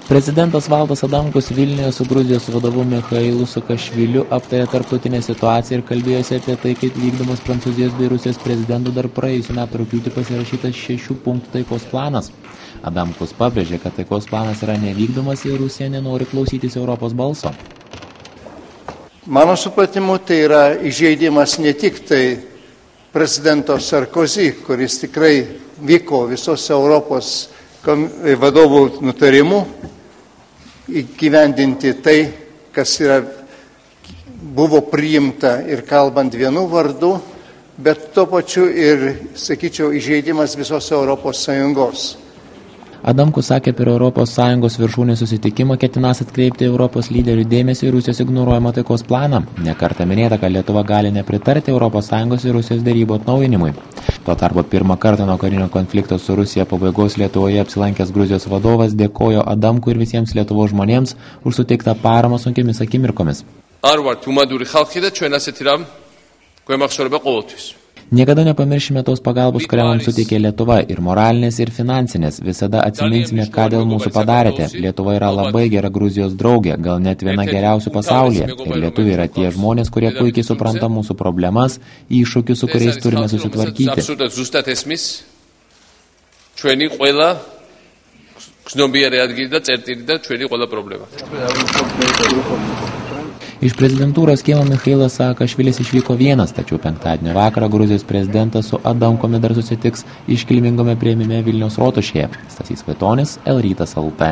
Prezidentas Valdas Adamkus Vilniuje su Gruzijos vadovu Michailu Saakašviliu aptarė tarptautinę situaciją ir kalbėjosi apie tai, kaip vykdomas Prancūzijos bei Rusijos prezidentų dar praėjusių metų rugpjūtį pasirašytas 6 punktų taikos planas. Adamkus pabrėžė, kad taikos planas yra nevykdomas ir Rusija nenori klausytis Europos balso. Mano supratimu, tai yra įžeidimas ne tik tai prezidento Sarkozy, kuris tikrai vyko visos Europos vadovų nutarimų įgyvendinti tai, kas buvo priimta ir kalbant vienu vardu, bet tuo pačiu ir, sakyčiau, įžeidimas visos Europos Sąjungos. Adamkus sakė, per Europos Sąjungos viršūnės susitikimą ketinas atkreipti Europos lyderių dėmesį į Rusijos ignoruojamą taikos planą. Nekartą minėta, kad Lietuva gali nepritarti Europos Sąjungos ir Rusijos derybų atnaujinimui. Tuo tarpu pirmą kartą nuo karinio konflikto su Rusija pabaigos Lietuvoje apsilankęs Gruzijos vadovas dėkojo Adamkui ir visiems Lietuvos žmonėms už suteiktą paramą sunkiomis akimirkomis. Niekada nepamiršime tos pagalbos, kurią mums suteikė Lietuva, ir moralinės, ir finansinės. Visada atsiminsime, ką dėl mūsų padarėte. Lietuva yra labai gera Gruzijos draugė, gal net viena geriausių pasaulyje. Ir lietuviai yra tie žmonės, kurie puikiai supranta mūsų problemas, iššūkius, su kuriais turime susitvarkyti. Iš prezidentūros kiemo Michailas Saakašvilis išvyko vienas, tačiau penktadienio vakarą Gruzijos prezidentas su Adamkumi dar susitiks iškilmingame priėmime Vilniaus rotušėje. Stasys Vaitonis, El Rytas LT.